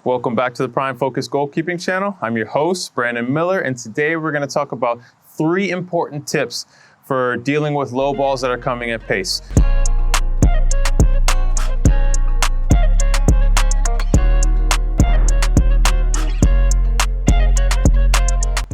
Welcome back to the Prime Focus Goalkeeping channel. I'm your host, Brandon Miller, and today we're going to talk about 3 important tips for dealing with low balls that are coming at pace.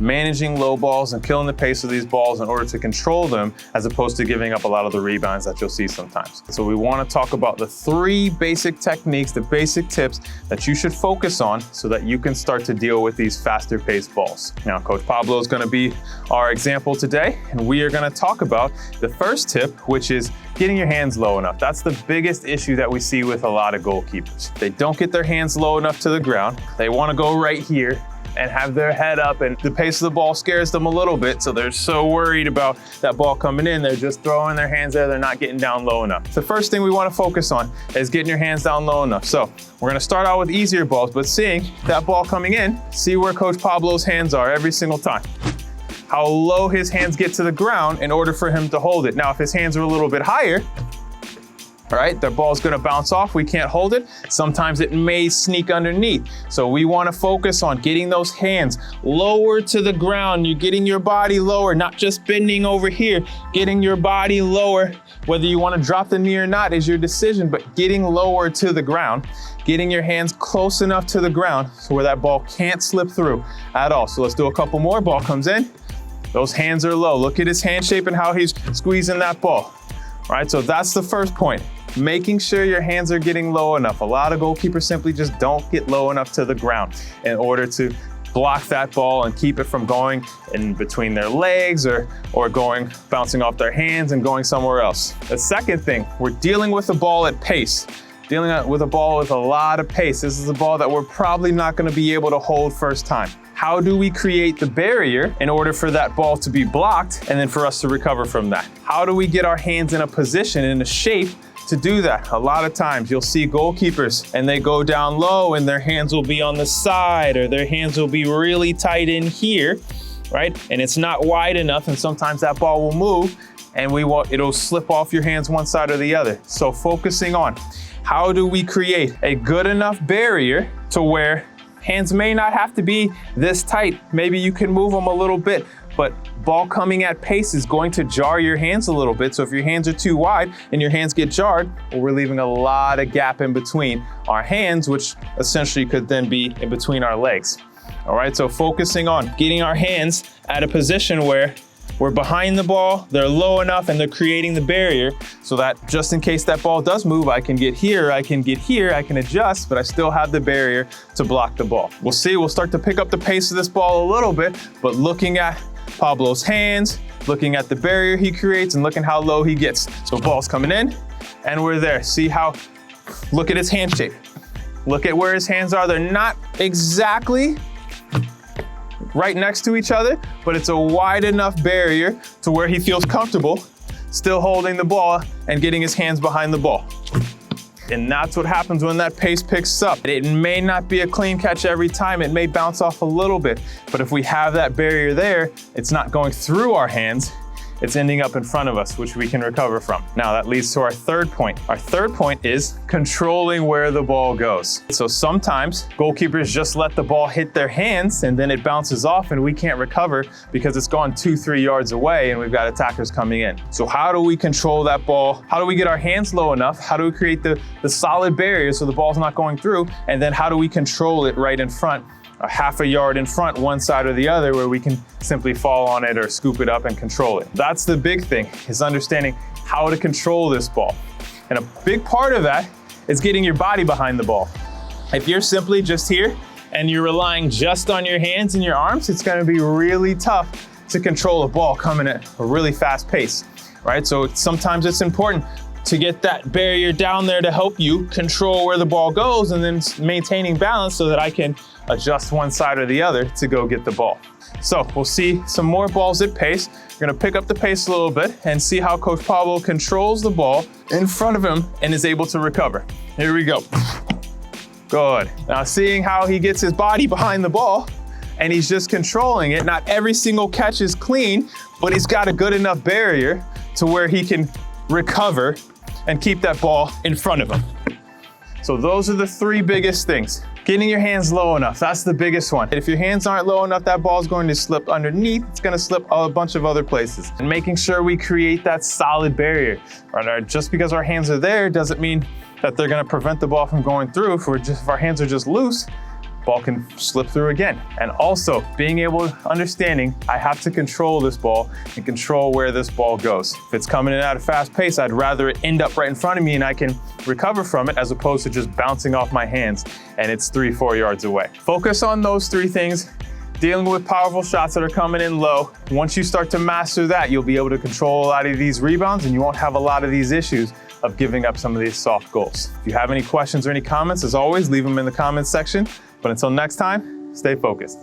Managing low balls and killing the pace of these balls in order to control them, as opposed to giving up a lot of the rebounds that you'll see sometimes. So we want to talk about the 3 basic techniques, the basic tips that you should focus on so that you can start to deal with these faster paced balls. Now, Coach Pablo is going to be our example today, and we are going to talk about the first tip, which is getting your hands low enough. That's the biggest issue that we see with a lot of goalkeepers. They don't get their hands low enough to the ground. They want to go right here and have their head up, and the pace of the ball scares them a little bit, so they're so worried about that ball coming in, they're just throwing their hands there, they're not getting down low enough. The first thing we want to focus on is getting your hands down low enough. So we're going to start out with easier balls, but seeing that ball coming in, see where Coach Pablo's hands are every single time. How low his hands get to the ground in order for him to hold it. Now, if his hands are a little bit higher, all right, the ball's gonna bounce off, we can't hold it. Sometimes it may sneak underneath. So we wanna focus on getting those hands lower to the ground. You're getting your body lower, not just bending over here, getting your body lower. Whether you wanna drop the knee or not is your decision, but getting lower to the ground, getting your hands close enough to the ground so where that ball can't slip through at all. So let's do a couple more. Ball comes in, those hands are low. Look at his hand shape and how he's squeezing that ball. All right, so that's the first point. Making sure your hands are getting low enough. A lot of goalkeepers simply just don't get low enough to the ground in order to block that ball and keep it from going in between their legs or bouncing off their hands and going somewhere else. The second thing, we're dealing with a ball at pace. Dealing with a ball with a lot of pace. This is a ball that we're probably not going to be able to hold first time. How do we create the barrier in order for that ball to be blocked and then for us to recover from that? How do we get our hands in a position, in a shape to do that? A lot of times you'll see goalkeepers and they go down low and their hands will be on the side, or their hands will be really tight in here, right? And it's not wide enough, and sometimes that ball will move and it'll slip off your hands one side or the other. So focusing on how do we create a good enough barrier to where hands may not have to be this tight. Maybe you can move them a little bit, but ball coming at pace is going to jar your hands a little bit. So if your hands are too wide and your hands get jarred, well, we're leaving a lot of gap in between our hands, which essentially could then be in between our legs. All right, so focusing on getting our hands at a position where we're behind the ball, they're low enough, and they're creating the barrier so that just in case that ball does move, I can get here, I can adjust, but I still have the barrier to block the ball. We'll see, we'll start to pick up the pace of this ball a little bit, but looking at Pablo's hands, looking at the barrier he creates, and looking how low he gets. So ball's coming in, and we're there. Look at his hand shape. Look at where his hands are. They're not exactly right next to each other, but it's a wide enough barrier to where he feels comfortable still holding the ball and getting his hands behind the ball. And that's what happens when that pace picks up. It may not be a clean catch every time, it may bounce off a little bit, but if we have that barrier there, it's not going through our hands, it's ending up in front of us, which we can recover from. Now that leads to our third point. Our third point is controlling where the ball goes. So sometimes goalkeepers just let the ball hit their hands and then it bounces off and we can't recover because it's gone 2-3 yards away and we've got attackers coming in. So how do we control that ball? How do we get our hands low enough? How do we create the solid barrier so the ball's not going through? And then how do we control it right in front? A half a yard in front, one side or the other, where we can simply fall on it or scoop it up and control it. That's the big thing, is understanding how to control this ball. And a big part of that is getting your body behind the ball. If you're simply just here and you're relying just on your hands and your arms, it's gonna be really tough to control a ball coming at a really fast pace, right? So sometimes it's important to get that barrier down there to help you control where the ball goes and then maintaining balance so that I can adjust one side or the other to go get the ball. So we'll see some more balls at pace. We're gonna pick up the pace a little bit and see how Coach Pablo controls the ball in front of him and is able to recover. Here we go. Good. Now seeing how he gets his body behind the ball and he's just controlling it. Not every single catch is clean, but he's got a good enough barrier to where he can recover and keep that ball in front of him. So those are the 3 biggest things. Getting your hands low enough, that's the biggest one. If your hands aren't low enough, that ball's going to slip underneath. It's gonna slip a bunch of other places. And making sure we create that solid barrier. Just because our hands are there doesn't mean that they're gonna prevent the ball from going through. If our hands are just loose, ball can slip through again. And also being able to understanding, I have to control this ball and control where this ball goes. If it's coming in at a fast pace, I'd rather it end up right in front of me and I can recover from it as opposed to just bouncing off my hands and it's 3-4 yards away. Focus on those 3 things. Dealing with powerful shots that are coming in low. Once you start to master that, you'll be able to control a lot of these rebounds and you won't have a lot of these issues of giving up some of these soft goals. If you have any questions or any comments, as always, leave them in the comments section. But until next time, stay focused.